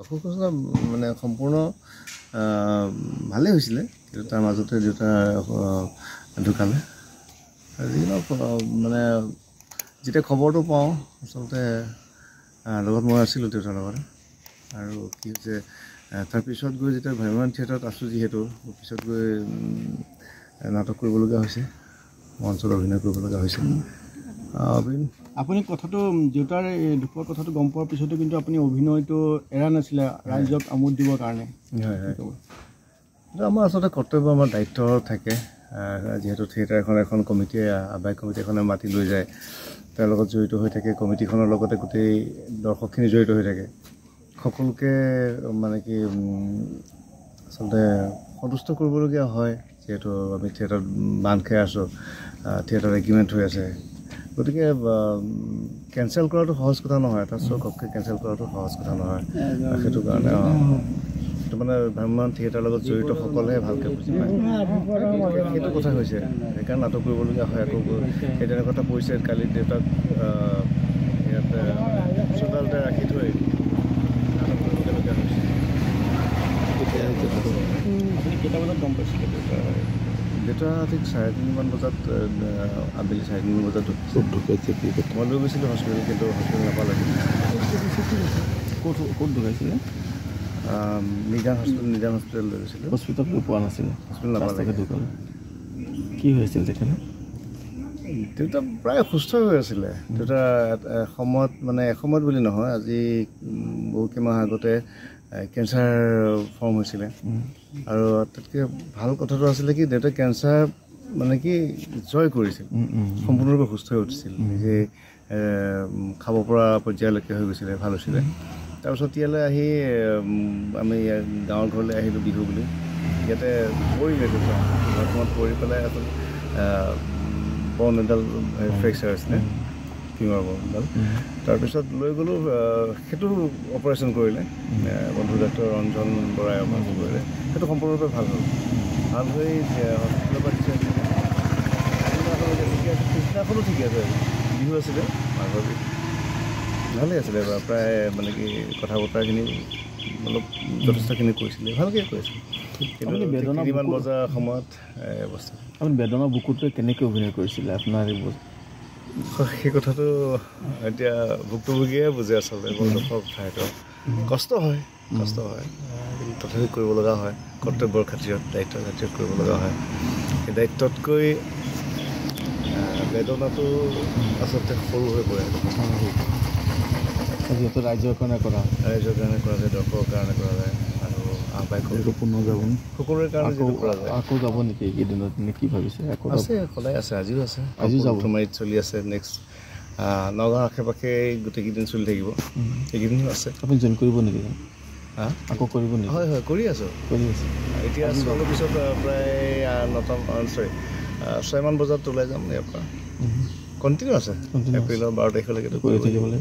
অসুস্থতা মানে সম্পূৰ্ণ ভালেই হৈছিলে, কিন্তু তাৰ মাজতে দেউতা ঢুকালে। যিবিলাক মানে যেতিয়া খবৰটো পাওঁ আচলতে লগত মই আছিলোঁ দেউতাৰ লগতে। আৰু কি হৈছে তাৰপিছত গৈ যেতিয়া ভ্ৰাম্যমাণ থিয়েটাৰত আছোঁ, যিহেতু পিছত গৈ নাটক কৰিবলগীয়া হৈছে, মঞ্চত অভিনয় কৰিবলগীয়া হৈছে। আপুনি কথাটো দেউতাৰ দুখৰ কথাটো গম পোৱাৰ পিছতো কিন্তু আপুনি অভিনয়টো এৰা নাছিলে ৰাইজক আমোদ দিবৰ কাৰণে। হয় হয়, এইটো আমাৰ আচলতে কৰ্তব্য, আমাৰ দায়িত্ব থাকে। যিহেতু থিয়েটাৰ এখন কমিটিয়ে আহ্বায়ক কমিটি এখনে মাতি লৈ যায়, তেওঁৰ লগত জড়িত হৈ থাকে, কমিটিখনৰ লগতে গোটেই দৰ্শকখিনি জড়িত হৈ থাকে। সকলোকে মানে কি আচলতে সন্তুষ্ট কৰিবলগীয়া হয়, যিহেতু আমি থিয়েটাৰত বান্ধ খাই আছোঁ, থিয়েটাৰ এগ্ৰিমেণ্ট হৈ আছে। গতিকে কেঞ্চেল কৰাটো সহজ কথা নহয়, এটা শ্ব' ঘপকৈ কেঞ্চেল কৰাটো সহজ কথা নহয়। সেইটো কাৰণে সেইটো মানে ভ্ৰাম্যমাণ থিয়েটাৰৰ লগত জড়িত সকলোৱে ভালকৈ বুজি পায়। সেইটো কথা হৈছে, সেইকাৰণে নাটক কৰিবলগীয়া হয়। আকৌ সেই তেনেকুৱা এটা পৰিস্থিতিত কালি দেউতাক ইয়াতে চোতালতে ৰাখি থৈ নাটক কৰিবলগীয়া হৈছে। আপুনি কেইটা বজাত গম পাইছিলে দেউতা ঠিক 3:30 বজাত, আবেলি 3:30 বজাত ঢুকাইছে। মই লৈ গৈছিলোঁ হস্পিটেল, কিন্তু হস্পিটেল নাপালে। ক'ত ঢুকাইছিলে? নিজান হস্পিটেল লৈ গৈছিলোঁ। হস্পিটেল পোৱা নাছিলে, হস্পিটেল নাপালে। ঢুকালে কি হৈছিল তেখেতে? দেউতা প্ৰায় সুস্থ হৈ আছিলে। দেউতা এসময়ত বুলি নহয়, আজি বহু কেইমাহ আগতে কেঞ্চাৰ ফৰ্ম হৈছিলে। আৰু তাতকৈ ভাল কথাটো আছিলে কি, দেউতাই কেঞ্চাৰ মানে কি জয় কৰিছিল, সম্পূৰ্ণৰূপে সুস্থ হৈ উঠিছিল, নিজে খাব পৰা পৰ্যায়লৈকে হৈ গৈছিলে, ভাল হৈছিলে। তাৰপিছত ইয়ালৈ আহি আমি গাঁৱৰ ঘৰলৈ আহিলোঁ বিহু বুলি। ইয়াতে পৰিলে দেউতা, ঘৰখনত পৰি পেলাই এখন বন এডাল ফ্ৰেকচাৰ আছিলে, টিঙৰ বন এডাল। তাৰপিছত লৈ গ'লোঁ, সেইটো অপাৰেশ্যন কৰিলে, বন্ধু ডাক্তৰ ৰঞ্জন বৰাই অপাৰেশ্যন কৰিলে। সেইটো সম্পূৰ্ণৰূপে ভাল হ'ল। ভাল হৈ হস্পিটেলৰ পৰা দিছে, পিছদিনাখনো ঠিকে আছে। বিহু আছিলে, মাঘৰ বিহু ভালেই আছিলে, প্ৰায় মানে কি কথা বতৰাখিনি অলপ যথেষ্টখিনি কৈছিলে, ভালকৈ কৈছিলে। কিন্তু 3:30 বজাৰ সময়ত অৱস্থা। আপুনি বেদনা বুকুটোৱে কেনেকৈ অভিনয় কৰিছিলে আপোনাৰ? সেই কথাটো এতিয়া ভুক্তভোগীয়ে বুজে আচলতে, বৰ দুখৰ কথা। এইটো কষ্ট হয়, কিন্তু তথাপি কৰিব লগা হয়, কৰ্তব্যৰ খাতিৰত, দায়িত্বৰ খাতিৰত কৰিব লগা হয়। সেই দায়িত্বতকৈ বেদনাটো আচলতে সৰু হৈ পৰে। যিহেতু ৰাইজৰ কাৰণে কৰা যায়, দৰ্শকৰ কাৰণে কৰা যায়, আৰু আহ্বায়ক পুনৰ যাব সকলোৰে কাৰণে কৰা যায়। আকৌ যাব নেকি এইকেইদিনত, কি ভাবিছে? আছে, সদায় আছে, আজিও আছে, আজি যাব, মাৰিত চলি আছে। নেক্সট নগাঁৱৰ আশে পাশে গোটেইকেইদিন চলি থাকিব, সেইকেইদিনো আছে। আপুনি জইন কৰিব নেকি? আকৌ কৰিব নেকি? হয় হয়, কৰি আছোঁ। এতিয়া অলপ পিছত প্ৰায় 6মান বজাত ওলাই যাম ইয়াৰ পৰা। কণ্টিনিউ আছে, এপ্ৰিলৰ 12 তাৰিখলৈকে কৰি থাকিবলৈ।